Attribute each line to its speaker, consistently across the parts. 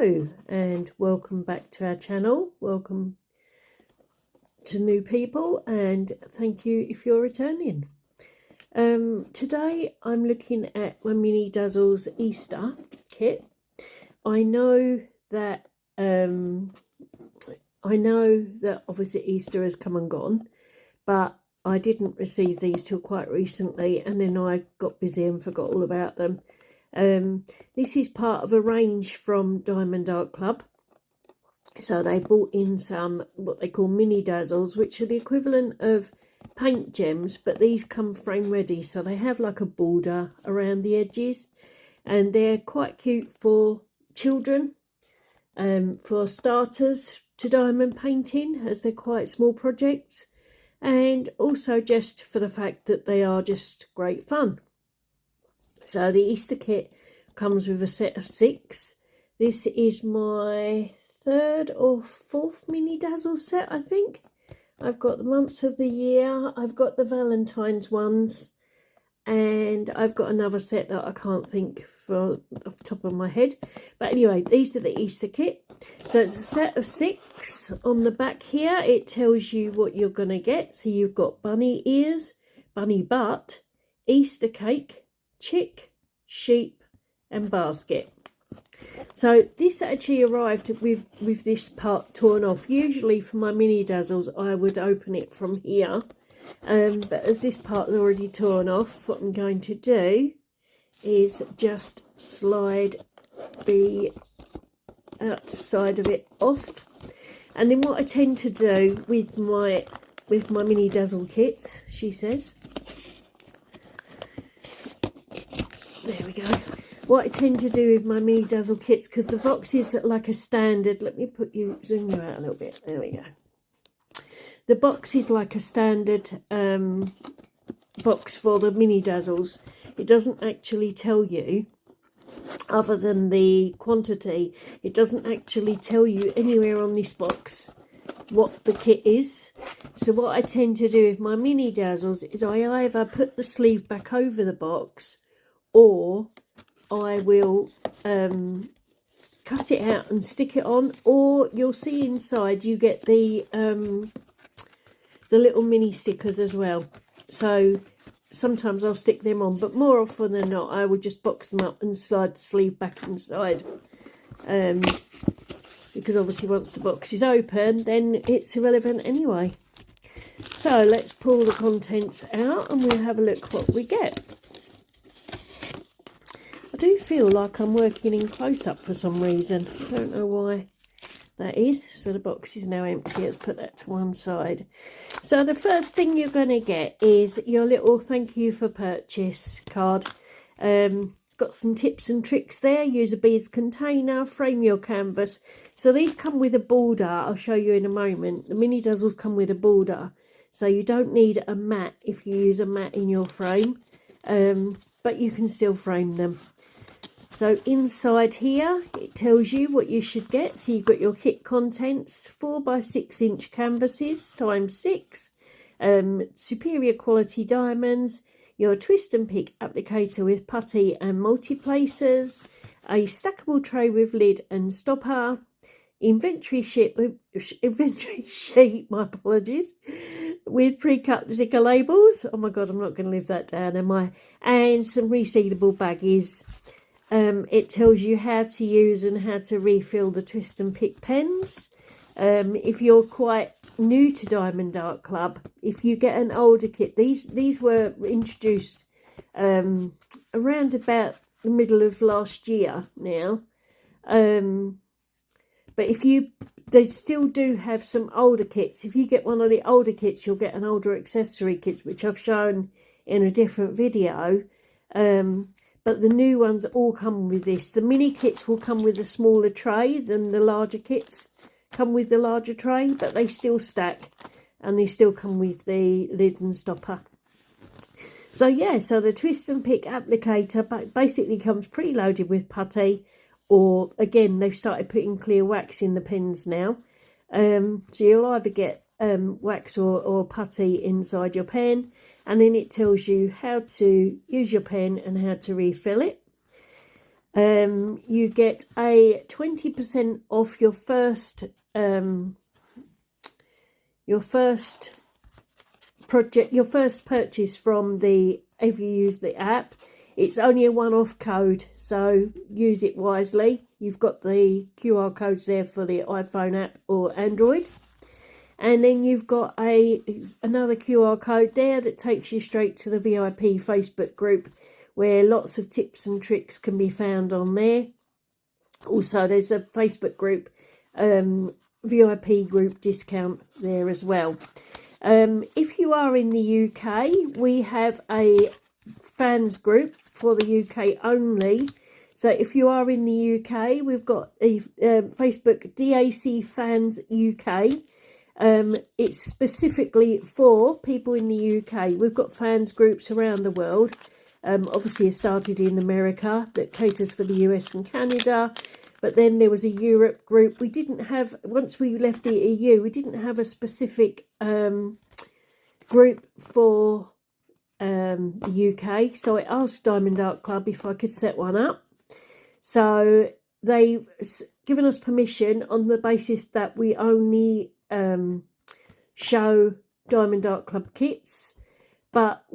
Speaker 1: Hello and welcome back to our channel. Welcome to new people and thank you if you're returning. Today I'm looking at my mini Dazzles Easter kit. I know that obviously Easter has come and gone, but I didn't receive these till quite recently, and then I got busy and forgot all about them. This is part of a range from Diamond Art Club. So they brought in some what they call mini Dazzles, which are the equivalent of paint gems, but these come frame ready, so they have like a border around the edges, and they're quite cute for children, for starters to diamond painting, as they're quite small projects, and also just for the fact that they are just great fun. So the Easter kit comes with a set of 6. This is my 3rd or 4th mini Dazzle set, I think. I've got the months of the year, I've got the Valentine's ones, and I've got another set that I can't think for off the top of my head. But anyway, these are the Easter kit. So it's a set of 6. On the back here, it tells you what you're going to get. So you've got bunny ears, bunny butt, Easter cake, chick, sheep and basket. So this actually arrived with this part torn off. Usually for my mini Dazzles I would open it from here, but as this part is already torn off, what I'm going to do is just slide the outside of it off. And then what I tend to do with my mini Dazzle kits, she says, there we go. What I tend to do with my mini Dazzle kits, because the box is like a standard, let me zoom you out a little bit, there we go. The box is like a standard box for the mini Dazzles. It doesn't actually tell you, other than the quantity, it doesn't actually tell you anywhere on this box what the kit is. So what I tend to do with my mini Dazzles is I either put the sleeve back over the box, or I will cut it out and stick it on, or you'll see inside you get the little mini stickers as well. So sometimes I'll stick them on, but more often than not I will just box them up and slide the sleeve back inside, because obviously once the box is open then it's irrelevant anyway. So let's pull the contents out and we'll have a look what we get. I do feel like I'm working in close-up for some reason. I don't know why that is. So the box is now empty. Let's put that to one side. So the first thing you're going to get is your little thank you for purchase card. It's got some tips and tricks there. Use a beads container, frame your canvas. So these come with a border. I'll show you in a moment. The mini Dazzles come with a border. So you don't need a mat if you use a mat in your frame. But you can still frame them. So inside here it tells you what you should get. So you've got your kit contents, 4 by 6 inch canvases times 6, superior quality diamonds, your twist and pick applicator with putty and multi-placers, a stackable tray with lid and stopper, inventory sheet, my apologies, with pre-cut sticker labels. Oh my god, I'm not going to live that down, am I? And some resealable baggies. It tells you how to use and how to refill the twist and pick pens. If you're quite new to Diamond Art Club, if you get an older kit, these were introduced around about the middle of last year now. But they still do have some older kits. If you get one of the older kits, you'll get an older accessory kit, which I've shown in a different video. But the new ones all come with this. The mini kits will come with a smaller tray than the larger kits come with the larger tray, but they still stack and they still come with the lid and stopper. So yeah, so the twist and pick applicator basically comes preloaded with putty, or again they've started putting clear wax in the pens now. So you'll either get wax or putty inside your pen, and then it tells you how to use your pen and how to refill it. You get a 20% off your first project, your first purchase from if you use the app. It's only a one-off code, so use it wisely. You've got the QR codes there for the iPhone app or Android. And then you've got another QR code there that takes you straight to the VIP Facebook group, where lots of tips and tricks can be found on there. Also, there's a Facebook group, VIP group discount there as well. If you are in the UK, we have a fans group for the UK only. So if you are in the UK, we've got a Facebook DAC Fans UK. It's specifically for people in the UK. We've got fans groups around the world. Obviously, it started in America that caters for the US and Canada. But then there was a Europe group. We didn't have, once we left the EU, we didn't have a specific group for the UK. So I asked Diamond Art Club if I could set one up. So they've given us permission on the basis that we only show Diamond Art Club kits. But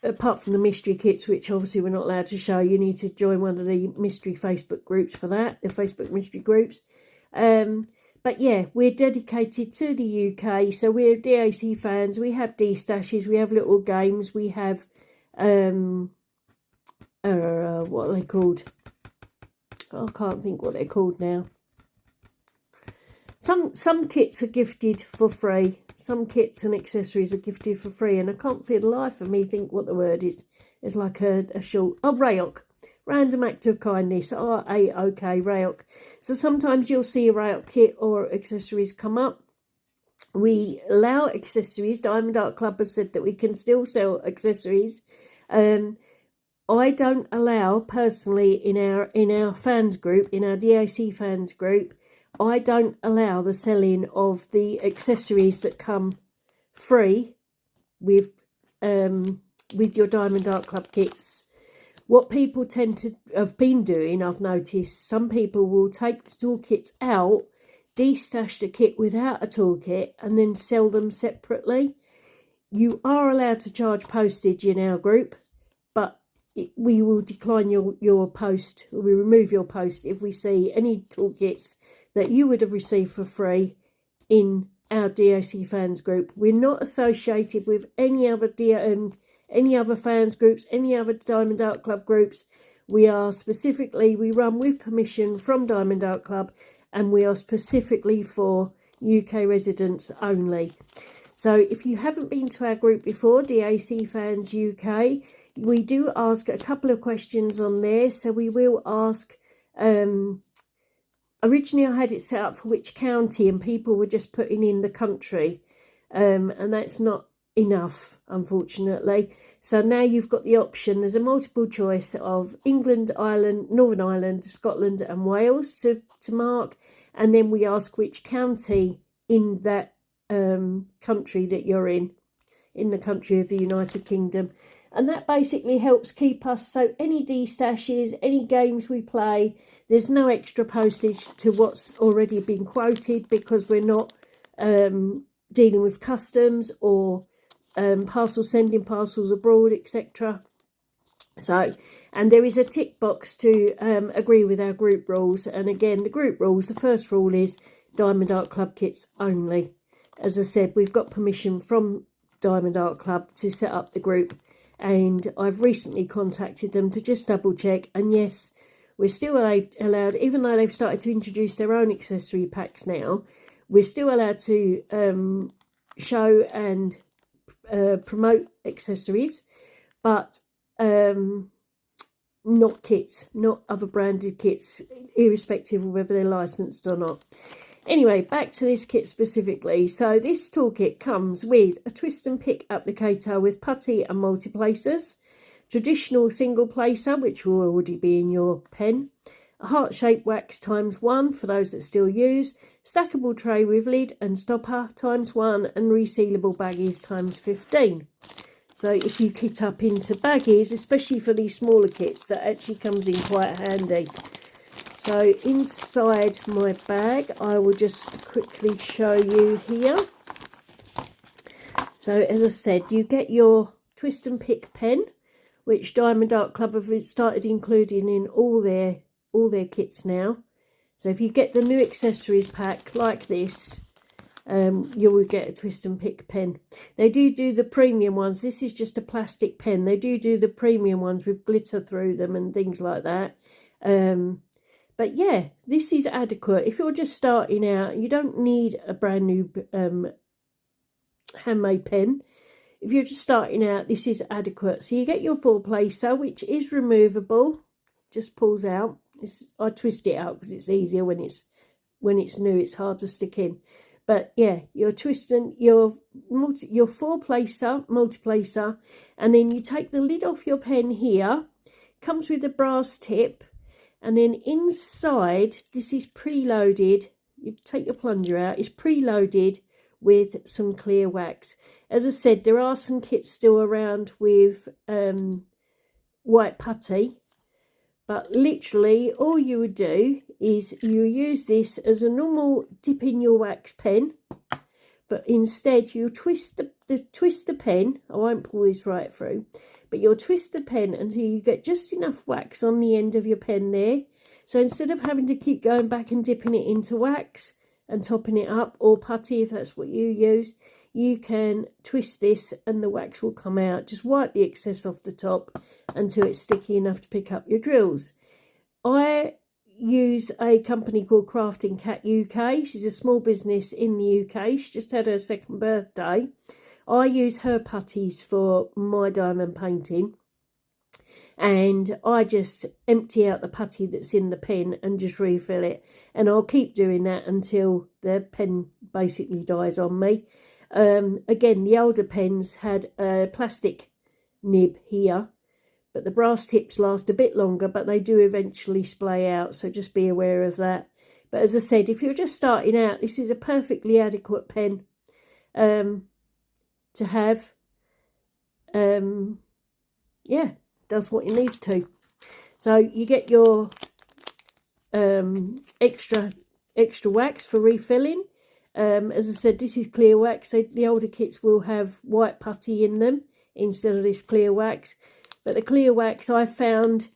Speaker 1: apart from the mystery kits, which obviously we're not allowed to show, you need to join one of the mystery Facebook groups for that, the Facebook mystery groups. But yeah, we're dedicated to the UK, so we're DAC fans. We have D-stashes, we have little games, we have what are they called? I can't think what they're called now. Some kits are gifted for free. Some kits and accessories are gifted for free, and I can't for the life of me think what the word is. It's like a short... Oh, RAOK. Random Act of Kindness. RAOK, RAOK. So sometimes you'll see a RAOK kit or accessories come up. We allow accessories. Diamond Art Club has said that we can still sell accessories. I don't allow, personally, in our fans group, in our DAC fans group, I don't allow the selling of the accessories that come free with your Diamond Art Club kits. What people tend to have been doing, I've noticed, some people will take the toolkits out, de-stash the kit without a toolkit, and then sell them separately. You are allowed to charge postage in our group, but we will decline your post. We remove your post if we see any toolkits that you would have received for free in our DAC fans group. We're not associated with any other fans groups, any other Diamond Art Club groups. We run with permission from Diamond Art Club, and we are specifically for UK residents only. So if you haven't been to our group before, DAC Fans UK, we do ask a couple of questions on there. So we will ask... Originally, I had it set up for which county, and people were just putting in the country, and that's not enough, unfortunately. So now you've got the option. There's a multiple choice of England, Ireland, Northern Ireland, Scotland and Wales to mark, and then we ask which county in that country that you're in the country of the United Kingdom. And that basically helps keep us, so any D-stashes, any games we play, there's no extra postage to what's already been quoted, because we're not dealing with customs or sending parcels abroad, etc. So, and there is a tick box to agree with our group rules. And again, the group rules, the first rule is Diamond Art Club kits only. As I said, we've got permission from Diamond Art Club to set up the group. And I've recently contacted them to just double check. And yes, we're still allowed, even though they've started to introduce their own accessory packs now, we're still allowed to show and promote accessories, but not kits, not other branded kits, irrespective of whether they're licensed or not. Anyway, back to this kit specifically. So this toolkit comes with a twist and pick applicator with putty and multi-placers, traditional single placer, which will already be in your pen, a heart-shaped wax ×1 for those that still use, stackable tray with lid and stopper ×1, and resealable baggies ×15. So if you kit up into baggies, especially for these smaller kits, that actually comes in quite handy. So inside my bag, I will just quickly show you here. So as I said, you get your twist and pick pen, which Diamond Art Club have started including in all their kits now. So if you get the new accessories pack like this, you will get a twist and pick pen. They do the premium ones. This is just a plastic pen. They do the premium ones with glitter through them and things like that. But yeah, this is adequate. If you're just starting out, you don't need a brand new handmade pen. If you're just starting out, this is adequate. So you get your 4-placer, which is removable, just pulls out. I twist it out because it's easier when it's new. It's hard to stick in. But yeah, you're twisting your 4-placer, multi-placer, and then you take the lid off your pen here. Comes with a brass tip, and then inside, this is preloaded. You take your plunger out. It's preloaded with some clear wax. As I said, there are some kits still around with white putty, but literally all you would do is you use this as a normal dip in your wax pen, but instead you twist the pen. I won't pull this right through, but you'll twist the pen until you get just enough wax on the end of your pen there. So instead of having to keep going back and dipping it into wax and topping it up, or putty if that's what you use, you can twist this and the wax will come out. Just wipe the excess off the top until it's sticky enough to pick up your drills. I use a company called Crafting Cat UK. She's a small business in the UK. She just had her 2nd birthday. I use her putties for my diamond painting, and I just empty out the putty that's in the pen and just refill it, and I'll keep doing that until the pen basically dies on me. Again, the older pens had a plastic nib here, but the brass tips last a bit longer, but they do eventually splay out, so just be aware of that. But as I said, if you're just starting out, this is a perfectly adequate pen to have. Yeah, does what it needs to. So you get your extra wax for refilling. As I said, this is clear wax. So the older kits will have white putty in them instead of this clear wax. But the clear wax, I found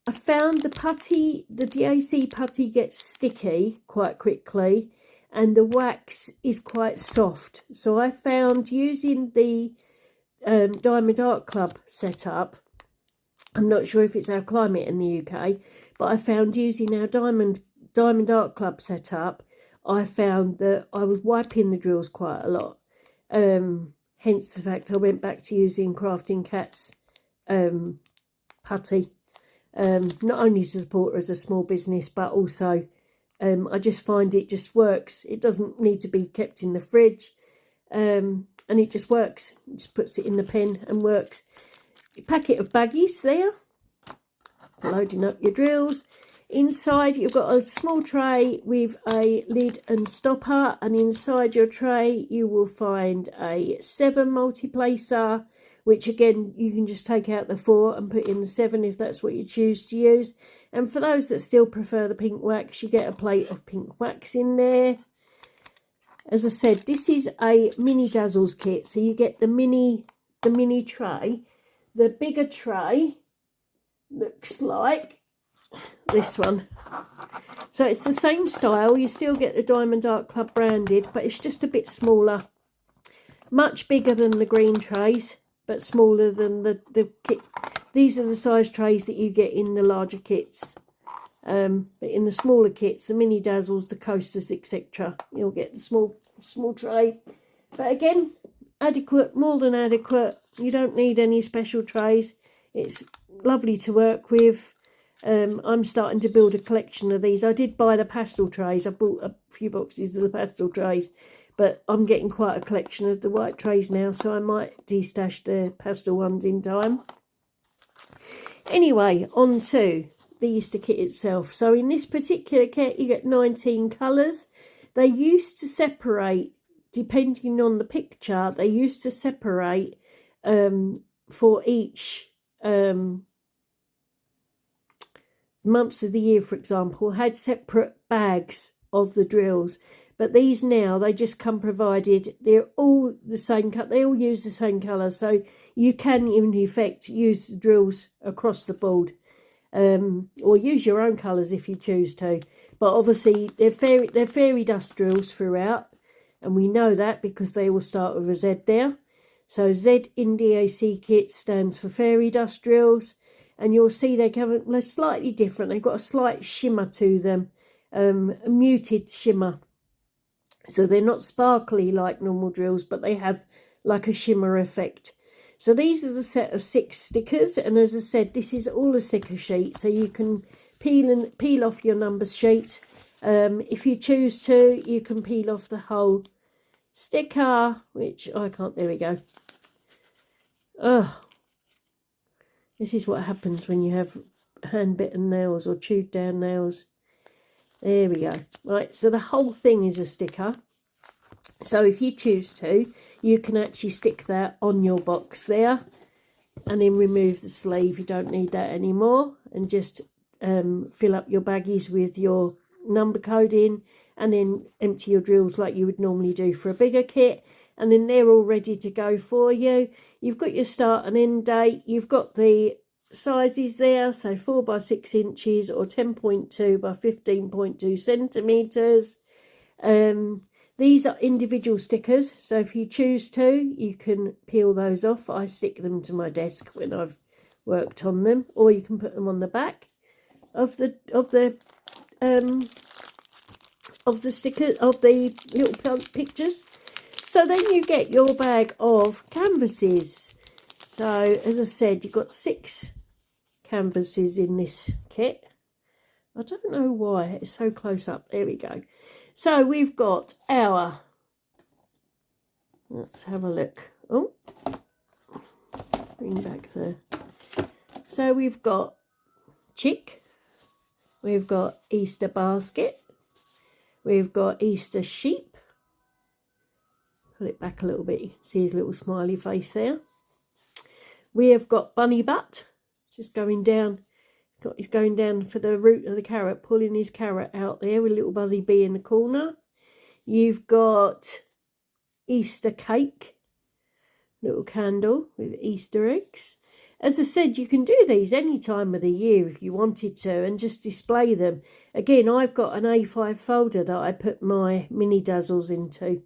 Speaker 1: the putty, the DAC putty gets sticky quite quickly, and the wax is quite soft. So I found using the Diamond Art Club setup, I'm not sure if it's our climate in the UK, but I found using our Diamond Art Club setup, I found that I was wiping the drills quite a lot. Hence the fact I went back to using Crafting Cat's putty. Not only to support her as a small business, but also I just find it just works. It doesn't need to be kept in the fridge, and it just works. It just puts it in the pen and works. Your packet of baggies there, loading up your drills. Inside you've got a small tray with a lid and stopper, and inside your tray you will find a 7 multi-placer, which again you can just take out the 4 and put in the 7 if that's what you choose to use. And for those that still prefer the pink wax, you get a plate of pink wax in there. As I said, this is a mini Dazzles kit, so you get the mini tray. The bigger tray looks like this one. So it's the same style. You still get the Diamond Art Club branded, but it's just a bit smaller. Much bigger than the green trays, but smaller than the kit. These are the size trays that you get in the larger kits. But in the smaller kits, the mini Dazzles, the coasters, etc., you'll get the small tray. But again, adequate, more than adequate. You don't need any special trays. It's lovely to work with. I'm starting to build a collection of these. I did buy the pastel trays. I bought a few boxes of the pastel trays, but I'm getting quite a collection of the white trays now, so I might destash the pastel ones in time. Anyway, on to the Easter kit itself. So in this particular kit, you get 19 colours. They used to separate, depending on the picture, they used to separate for each months of the year, for example, had separate bags of the drills. But these now, they just come provided. They're all the same cut. They all use the same colour. So you can, in effect, use the drills across the board. Or use your own colours if you choose to. But obviously, they're fairy dust drills throughout. And we know that because they all start with a Z there. So Z in DAC kit stands for fairy dust drills. And you'll see they're slightly different. They've got a slight shimmer to them. A muted shimmer. So they're not sparkly like normal drills, but they have like a shimmer effect. So these are the set of 6 stickers. And as I said, this is all a sticker sheet. So you can peel off your number sheet. If you choose to, you can peel off the whole sticker, which I can't. There we go. Oh, this is what happens when you have hand-bitten nails or chewed down nails. There we go. Right, so the whole thing is a sticker. So if you choose to, you can actually stick that on your box there and then remove the sleeve. You don't need that anymore, and just fill up your baggies with your number code in, and then empty your drills like you would normally do for a bigger kit, and then they're all ready to go for you. You've got your start and end date. You've got the sizes there, so 4 by 6 inches or 10.2 by 15.2 centimeters. These are individual stickers, so if you choose to, you can peel those off. I stick them to my desk when I've worked on them, or you can put them on the back of the sticker, of the little pictures. So then you get your bag of canvases. So as I said, you've got 6 canvases in this kit. I don't know why it's so close up. There we go. So we've got our, let's have a look. Oh, bring back the, so we've got chick, we've got Easter basket, we've got Easter sheep. Pull it back a little bit, you can see his little smiley face there. We have got bunny butt, just going down. He's going down for the root of the carrot, pulling his carrot out there with a little buzzy bee in the corner. You've got Easter cake, little candle with Easter eggs. As I said, you can do these any time of the year if you wanted to, and just display them. Again, I've got an A5 folder that I put my mini Dazzles into,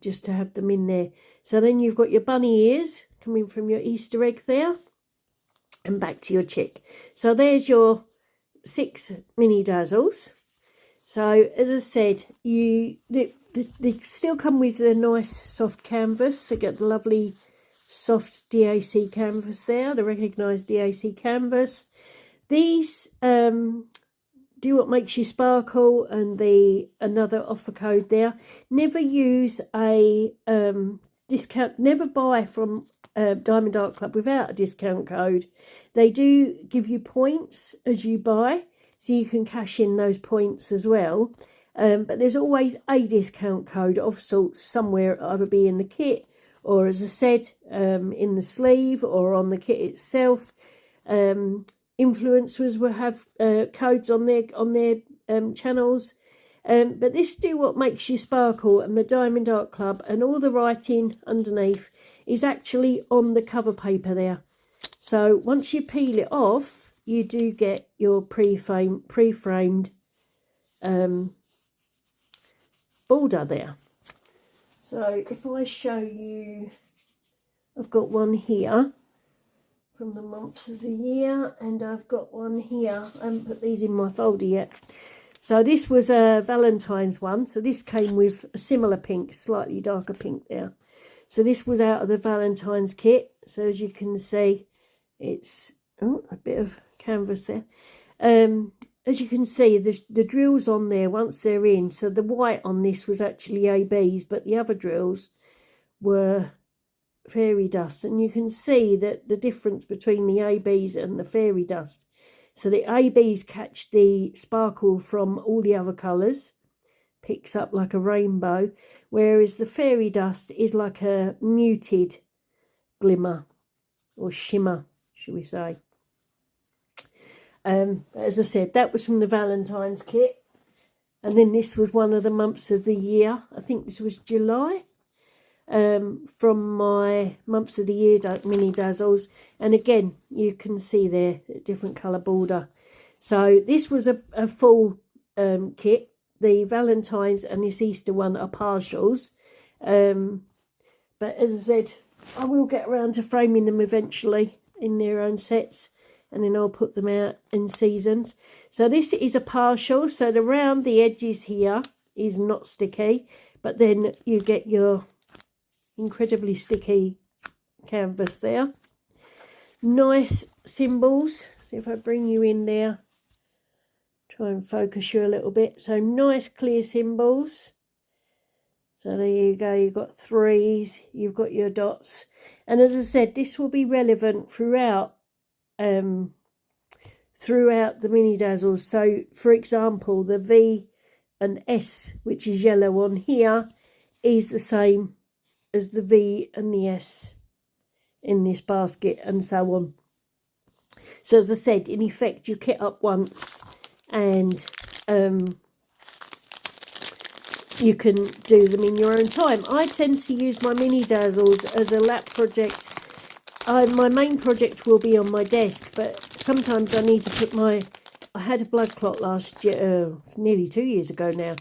Speaker 1: just to have them in there. So then you've got your bunny ears coming from your Easter egg there, and back to your chick. So there's your 6 mini Dazzles. So as I said, they still come with a nice soft canvas. So get the lovely soft DAC canvas there, the recognised DAC canvas. These do what makes you sparkle, and another offer code there. Never use a discount. Never buy from Diamond Art Club without a discount code. They do give you points as you buy, so you can cash in those points as well. But there's always a discount code of sorts somewhere, either be in the kit, or as I said, in the sleeve, or on the kit itself. Influencers will have codes on their channels. But this do what makes you sparkle, and the Diamond Art Club, and all the writing underneath is actually on the cover paper there. So once you peel it off, you do get your pre-framed border there. So if I show you, I've got one here from the months of the year, and I've got one here. I haven't put these in my folder yet. So this was a Valentine's one. So this came with a similar pink, slightly darker pink there. So this was out of the Valentine's kit. So as you can see, it's a bit of canvas there. As you can see, the drills on there once they're in. So the white on this was actually ABs, but the other drills were fairy dust. And you can see that the difference between the ABs and the fairy dust. So the ABs catch the sparkle from all the other colours, picks up like a rainbow, whereas the fairy dust is like a muted glimmer or shimmer, should we say. As I said, that was from the Valentine's kit. And then this was one of the months of the year. I think this was July. From my months of the year mini Dazzles. And again, you can see there a different colour border. So this was a full kit. The Valentine's and this Easter one are partials. But as I said, I will get around to framing them eventually in their own sets. And then I'll put them out in seasons. So this is a partial. So the round the edges here is not sticky. But then you get your incredibly sticky canvas there. Nice symbols. See if I bring you in there. Try and focus you a little bit. So nice clear symbols. So there you go. You've got threes. You've got your dots. And as I said, this will be relevant throughout the mini Dazzles. So for example, the V and S, which is yellow on here, is the same as the V and the S in this basket, and so on. So as I said, in effect, you kit up once and you can do them in your own time. I tend to use my mini Dazzles as a lap project. My main project will be on my desk, but sometimes I need to put I had a blood clot last year, nearly 2 years ago now,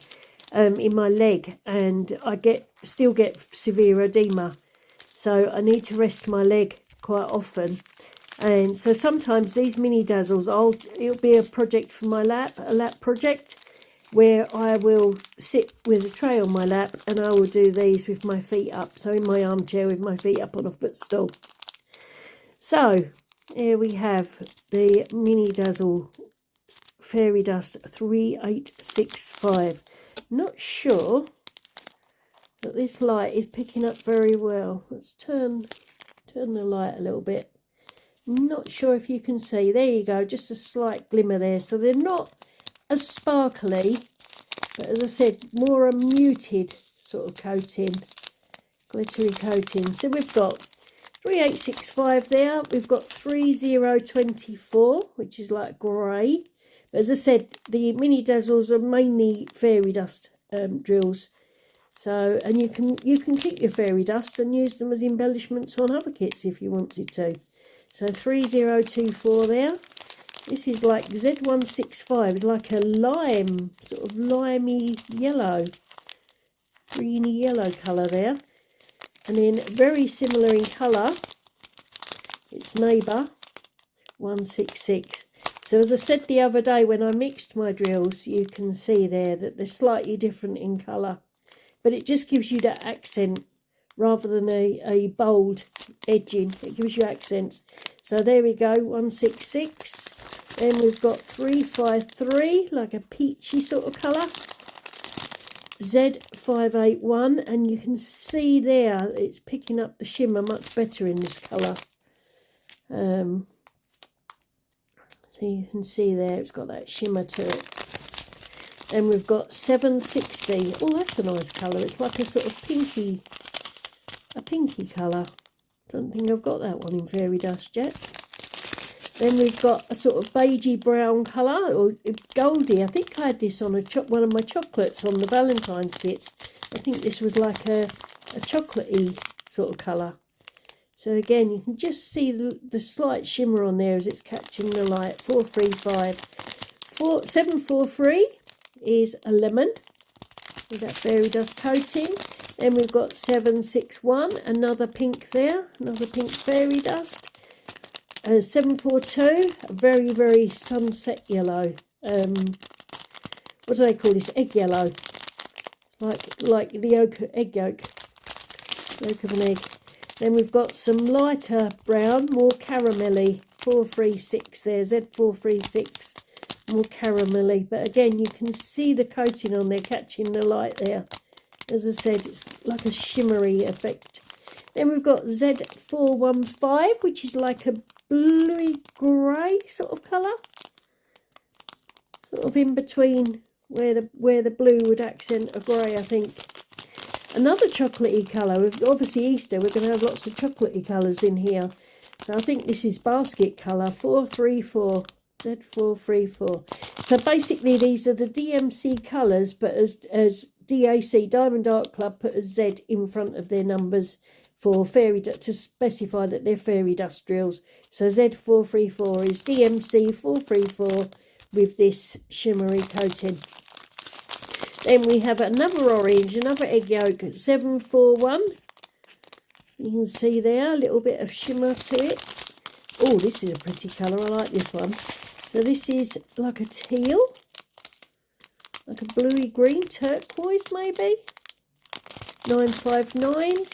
Speaker 1: in my leg, and I still get severe edema, so I need to rest my leg quite often. And so sometimes these mini Dazzles, it'll be a project for my lap, a lap project, where I will sit with a tray on my lap and I will do these with my feet up, so in my armchair with my feet up on a footstool. So here we have the mini Dazzle Fairy Dust 3865. Not sure that this light is picking up very well. Let's turn the light a little bit. Not sure if you can see. There you go, just a slight glimmer there. So they're not as sparkly, but as I said, more a muted sort of coating, glittery coating. So we've got 3865 there. We've got 3024, which is like grey. But as I said, the mini Dazzles are mainly fairy dust drills. So, and you can keep your fairy dust and use them as embellishments on other kits if you wanted to. So 3024 there. This is like Z165. It's like a lime, sort of limey yellow, greeny yellow colour there. And then very similar in colour, it's Neighbour 166. So as I said the other day when I mixed my drills, you can see there that they're slightly different in colour. But it just gives you that accent rather than a bold edging. It gives you accents. So there we go, 166. Then we've got 353, like a peachy sort of colour. Z581, and you can see there it's picking up the shimmer much better in this colour. So you can see there it's got that shimmer to it. Then we've got 760. Oh, that's a nice colour. It's like a sort of pinky colour. Don't think I've got that one in fairy dust yet. Then we've got a sort of beigey brown colour, or goldy. I think I had this on one of my chocolates on the Valentine's kits. I think this was like a chocolatey sort of colour. So again, you can just see the slight shimmer on there as it's catching the light. 435. 743 is a lemon with that fairy dust coating. Then we've got 761, another pink there, another pink fairy dust. 742, a very, very sunset yellow. What do they call this? Egg yellow. Like the egg yolk of an egg. Then we've got some lighter brown, more caramelly. 436 there, Z436, more caramelly. But again, you can see the coating on there catching the light there. As I said, it's like a shimmery effect. Then we've got Z415, which is like a bluey grey sort of colour, sort of in between where the blue would accent a grey, I think. Another chocolatey colour. Obviously Easter, we're going to have lots of chocolatey colours in here. So I think this is basket colour, 434, Z434. So basically these are the DMC colours, but as DAC, Diamond Art Club, put a Z in front of their numbers for fairy to specify that they're fairy dust drills. So Z434 is DMC 434 with this shimmery coating. Then we have another orange, another egg yolk, 741. You can see there a little bit of shimmer to it. Oh, this is a pretty colour. I like this one. So this is like a teal, like a bluey green, turquoise maybe. 959.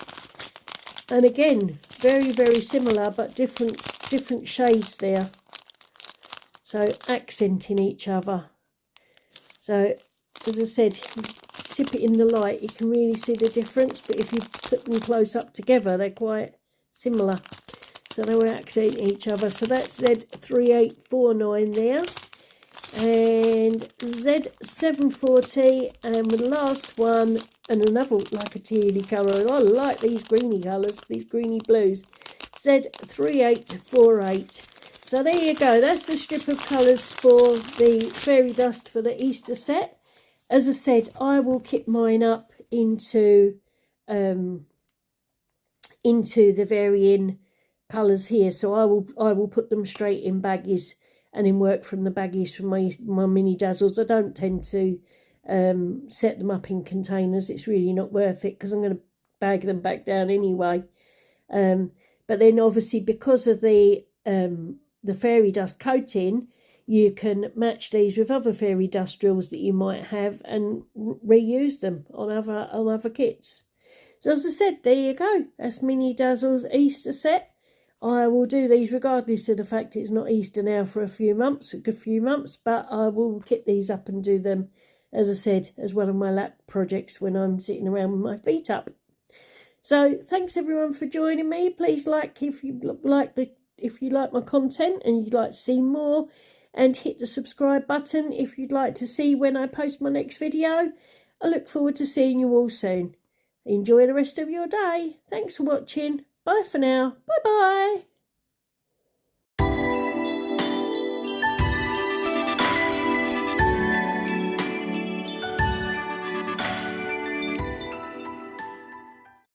Speaker 1: And again, very, very similar, but different shades there. So accenting each other. So as I said, tip it in the light, you can really see the difference, but if you put them close up together, they're quite similar. So they will accent each other. So that's Z3849 there. And Z740, and the last one, and another like a tealy colour. I like these greeny colours, these greeny blues. Z3848. So there you go. That's the strip of colours for the fairy dust for the Easter set. As I said, I will kit mine up into the varying colours here. So I will put them straight in baggies and then work from the baggies from my mini Dazzles. I don't tend to set them up in containers. It's really not worth it because I'm going to bag them back down anyway. But then obviously because of the fairy dust coating, you can match these with other fairy dust drills that you might have and reuse them on other kits. So as I said, there you go. That's Mini Dazzles Easter set. I will do these regardless of the fact it's not Easter now for a good few months, but I will kit these up and do them, as I said, as one of my lap projects when I'm sitting around with my feet up. So thanks everyone for joining me. Please like if you like my content and you'd like to see more, and hit the subscribe button if you'd like to see when I post my next video. I look forward to seeing you all soon. Enjoy the rest of your day. Thanks for watching. Bye for now. Bye bye.